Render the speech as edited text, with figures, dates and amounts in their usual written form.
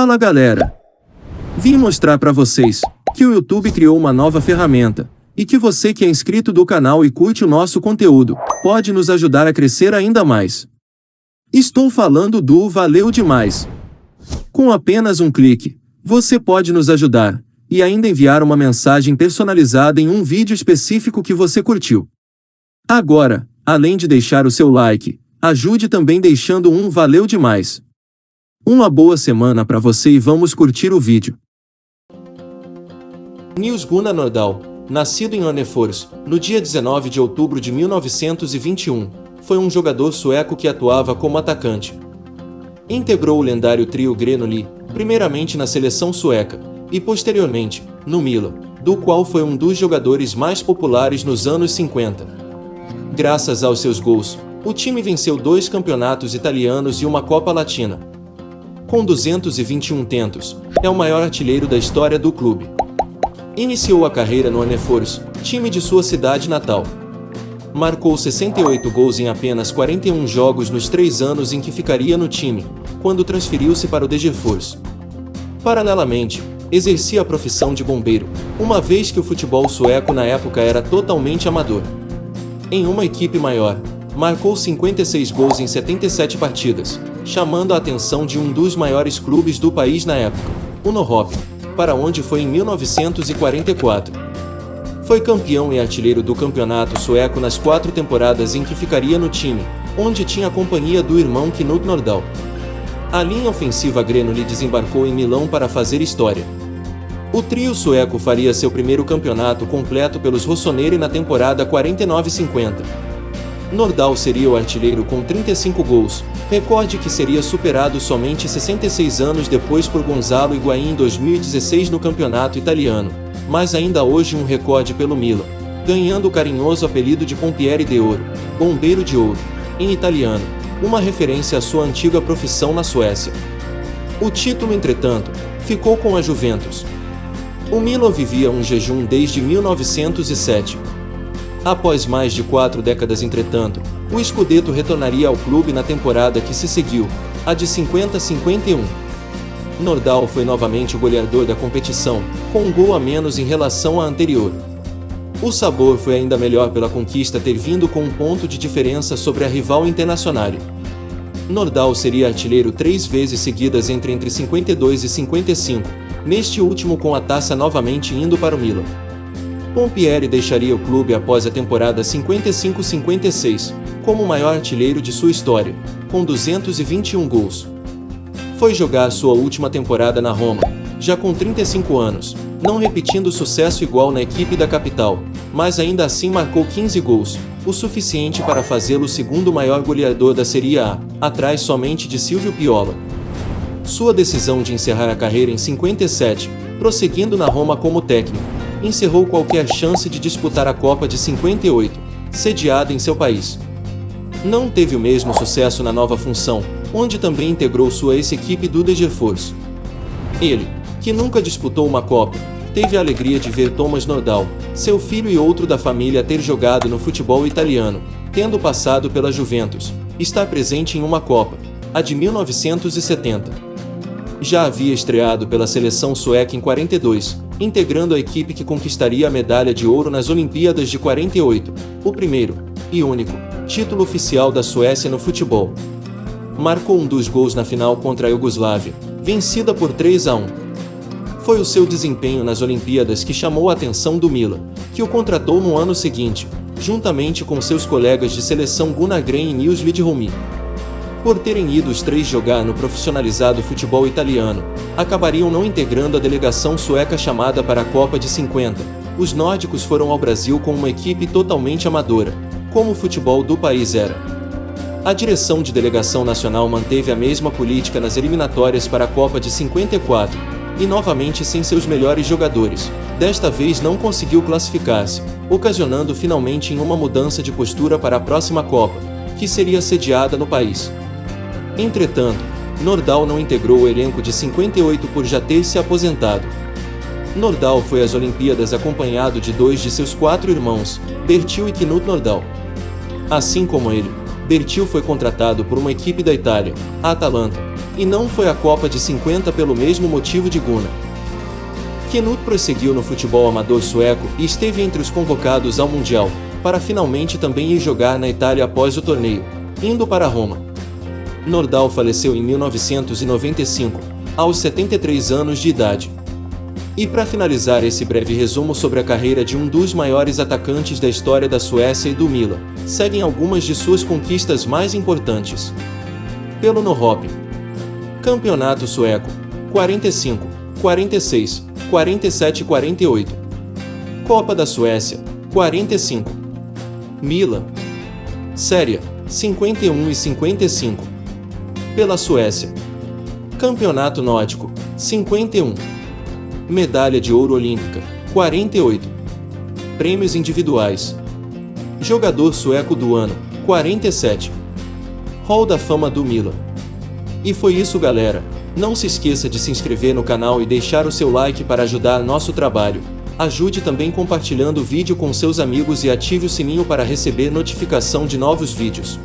Fala galera! Vim mostrar para vocês que o YouTube criou uma nova ferramenta e que você que é inscrito do canal e curte o nosso conteúdo pode nos ajudar a crescer ainda mais. Estou falando do Valeu Demais. Com apenas um clique, você pode nos ajudar e ainda enviar uma mensagem personalizada em um vídeo específico que você curtiu. Agora, além de deixar o seu like, ajude também deixando um Valeu Demais. Uma boa semana para você e vamos curtir o vídeo. Nils Gunnar Nordahl, nascido em Örnefors, no dia 19 de outubro de 1921, foi um jogador sueco que atuava como atacante. Integrou o lendário trio Grenoli, primeiramente na seleção sueca, e posteriormente, no Milan, do qual foi um dos jogadores mais populares nos anos 50. Graças aos seus gols, o time venceu 2 campeonatos italianos e uma Copa Latina. Com 221 tentos, é o maior artilheiro da história do clube. Iniciou a carreira no Örnefors, time de sua cidade natal. Marcou 68 gols em apenas 41 jogos nos 3 anos em que ficaria no time, quando transferiu-se para o Degerfors. Paralelamente, exercia a profissão de bombeiro, uma vez que o futebol sueco na época era totalmente amador. Em uma equipe maior, marcou 56 gols em 77 partidas, chamando a atenção de um dos maiores clubes do país na época, o Norrköping, para onde foi em 1944. Foi campeão e artilheiro do campeonato sueco nas 4 temporadas em que ficaria no time, onde tinha a companhia do irmão Knut Nordahl. A linha ofensiva Grenoli desembarcou em Milão para fazer história. O trio sueco faria seu primeiro campeonato completo pelos Rossoneri na temporada 49-50. Nordahl seria o artilheiro com 35 gols, recorde que seria superado somente 66 anos depois por Gonzalo Higuaín em 2016 no campeonato italiano, mas ainda hoje um recorde pelo Milan, ganhando o carinhoso apelido de Pompiere de Ouro, Bombeiro de Ouro, em italiano, uma referência à sua antiga profissão na Suécia. O título, entretanto, ficou com a Juventus. O Milan vivia um jejum desde 1907. Após mais de 4 décadas, entretanto, o Scudetto retornaria ao clube na temporada que se seguiu, a de 50-51. Nordahl foi novamente o goleador da competição, com um gol a menos em relação à anterior. O sabor foi ainda melhor pela conquista ter vindo com um ponto de diferença sobre a rival Internazionale. Nordahl seria artilheiro 3 vezes seguidas entre 52 e 55, neste último com a taça novamente indo para o Milan. Pompiere deixaria o clube após a temporada 55-56, como o maior artilheiro de sua história, com 221 gols. Foi jogar sua última temporada na Roma, já com 35 anos, não repetindo sucesso igual na equipe da capital, mas ainda assim marcou 15 gols, o suficiente para fazê-lo o segundo maior goleador da Serie A, atrás somente de Silvio Piola. Sua decisão de encerrar a carreira em 57, prosseguindo na Roma como técnico, encerrou qualquer chance de disputar a Copa de 58, sediada em seu país. Não teve o mesmo sucesso na nova função, onde também integrou sua ex-equipe do Degerfors. Ele, que nunca disputou uma Copa, teve a alegria de ver Thomas Nordahl, seu filho e outro da família, ter jogado no futebol italiano, tendo passado pela Juventus, estar presente em uma Copa, a de 1970. Já havia estreado pela seleção sueca em 42, integrando a equipe que conquistaria a medalha de ouro nas Olimpíadas de 48, o primeiro, e único, título oficial da Suécia no futebol. Marcou um dos gols na final contra a Iugoslávia, vencida por 3-1. Foi o seu desempenho nas Olimpíadas que chamou a atenção do Milan, que o contratou no ano seguinte, juntamente com seus colegas de seleção Gunnar Gren e Nils Lidholm. Por terem ido os 3 jogar no profissionalizado futebol italiano, acabariam não integrando a delegação sueca chamada para a Copa de 50. Os nórdicos foram ao Brasil com uma equipe totalmente amadora, como o futebol do país era. A direção de delegação nacional manteve a mesma política nas eliminatórias para a Copa de 54, e novamente sem seus melhores jogadores, desta vez não conseguiu classificar-se, ocasionando finalmente em uma mudança de postura para a próxima Copa, que seria sediada no país. Entretanto, Nordahl não integrou o elenco de 58 por já ter se aposentado. Nordahl foi às Olimpíadas acompanhado de 2 de seus 4 irmãos, Bertil e Knut Nordahl. Assim como ele, Bertil foi contratado por uma equipe da Itália, a Atalanta, E não foi a Copa de 50 pelo mesmo motivo de Gunnar. Knut prosseguiu no futebol amador sueco e esteve entre os convocados ao Mundial, para finalmente também ir jogar na Itália após o torneio, indo para Roma. Nordahl faleceu em 1995, aos 73 anos de idade. E para finalizar esse breve resumo sobre a carreira de um dos maiores atacantes da história da Suécia e do Milan, seguem algumas de suas conquistas mais importantes. Pelo Norrköping. Campeonato Sueco: 45, 46, 47 e 48. Copa da Suécia: 45. Milan. Série: 51 e 55. Pela Suécia. Campeonato Nórdico: 51. Medalha de Ouro Olímpica: 48. Prêmios individuais: Jogador Sueco do Ano: 47. Hall da Fama do Milan. E foi isso, galera. Não se esqueça de se inscrever no canal e deixar o seu like para ajudar nosso trabalho. Ajude também compartilhando o vídeo com seus amigos e ative o sininho para receber notificação de novos vídeos.